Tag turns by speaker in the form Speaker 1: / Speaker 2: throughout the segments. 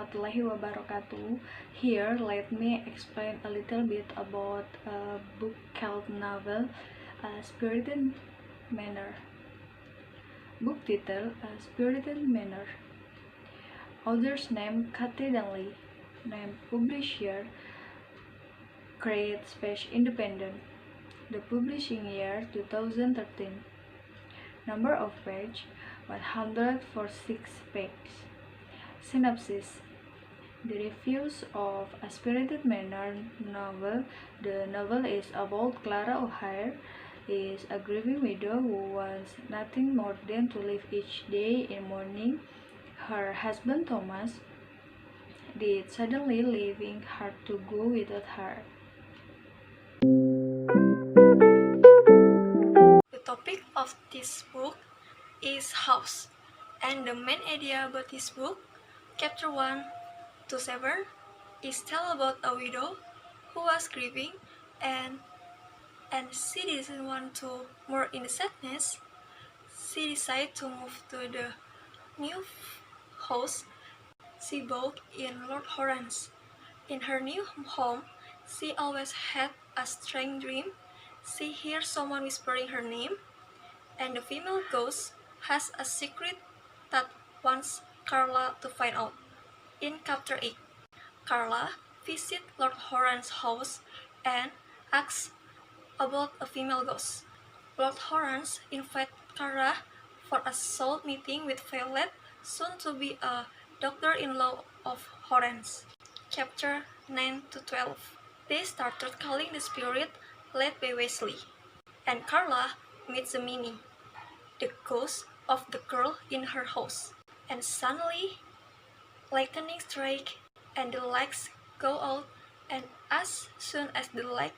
Speaker 1: warahmatullahi wabarakatuh. Here, let me explain a little bit about a book called novel Spirited Manor. Book title Spirited Manor. Author's name Kate Danley. Name publisher Create Space Independent. The publishing year 2013. Number of page 146 pages. Synopsis. The reviews of A Spirited Manor novel. The novel is about Clara O'Hare, is a grieving widow who wants nothing more than to live each day in mourning. Her husband Thomas did suddenly leaving her to go without her.
Speaker 2: The topic of this book is house, and the main idea about this book, chapter 1 to 7, is tell about a widow who was grieving and she didn't want to more in the sadness. She decided to move to the new house she bought in Lord Horan's. In her new home, she always had a strange dream. She hears someone whispering her name, and the female ghost has a secret that wants Carla to find out. In chapter 8, Carla visits Lord Horan's house and asks about a female ghost. Lord Horan's invites Carla for a soul meeting with Violet, soon to be a daughter-in-law of Horan's. Chapter 9 to 12. They started calling the spirit led by Wesley, and Carla meets a Minnie, the ghost of the girl in her house. And suddenly, lightning strikes and the lights go out, and as soon as the light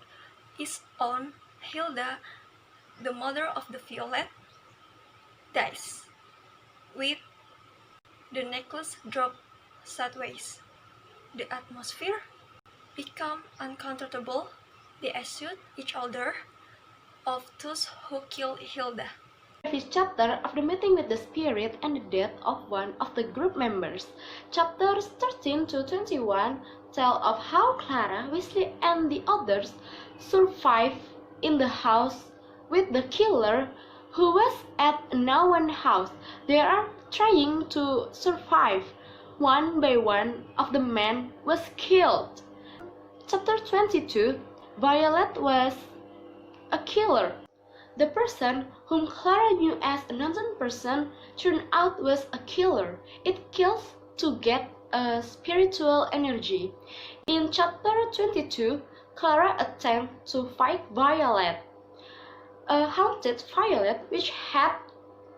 Speaker 2: is on, Hilda, the mother of the Violet, dies, with the necklace dropped sideways. The atmosphere become uncomfortable. They accuse each other of those who killed Hilda.
Speaker 3: This chapter of the meeting with the spirit and the death of one of the group members. Chapters 13 to 21 tell of how Clara, Wesley, and the others survive in the house with the killer who was at no one house. They are trying to survive. One by one of the men was killed. Chapter 22, Violet was a killer. The person whom Clara knew as an innocent person turned out was a killer. It kills to get a spiritual energy. In chapter 22, Clara attempts to fight Violet, a haunted Violet which had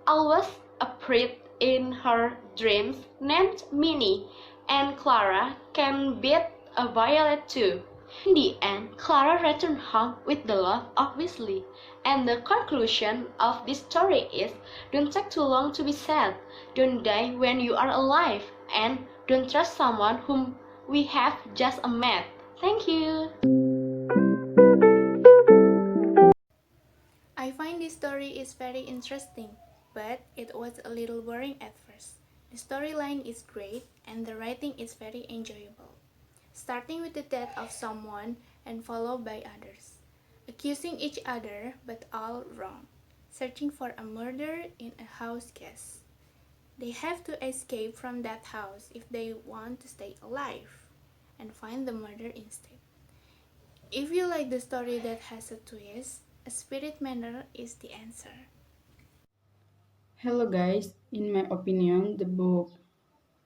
Speaker 3: always appeared in her dreams, named Minnie, and Clara can beat a Violet too. In the end, Clara returned home with the love of Wesley, and the conclusion of this story is, don't take too long to be sad, don't die when you are alive, and don't trust someone whom we have just met. Thank you.
Speaker 4: I find this story is very interesting, but it was a little boring at first. The storyline is great and the writing is very enjoyable, starting with the death of someone and followed by others, accusing each other but all wrong, searching for a murder in a house case. They have to escape from that house if they want to stay alive and find the murder instead. If you like the story that has a twist, A Spirit Manor is the answer.
Speaker 5: Hello guys, in my opinion, the book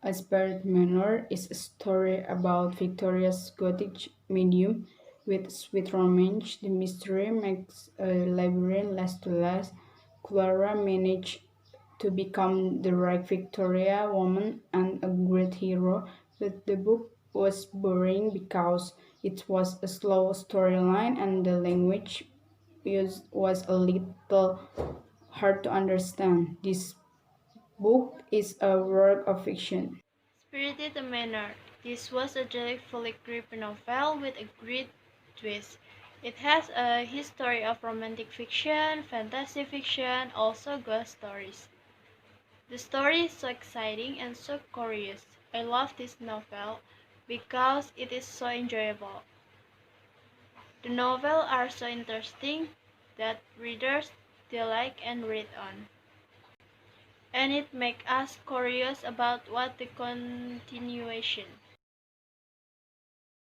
Speaker 5: A Spirit Manor is a story about Victoria's Gothic medium with sweet romance. The mystery makes a labyrinth last to last. Clara managed to become the right Victoria woman and a great hero, but the book was boring because it was a slow storyline and the language used was a little hard to understand. This book is a work of fiction.
Speaker 6: Spirited Manor. This was a delightfully creepy novel with a great twist. It has a history of romantic fiction, fantasy fiction, also ghost stories. The story is so exciting and so curious. I love this novel because it is so enjoyable. The novels are so interesting that readers delight and read on. And it makes us curious about what the continuation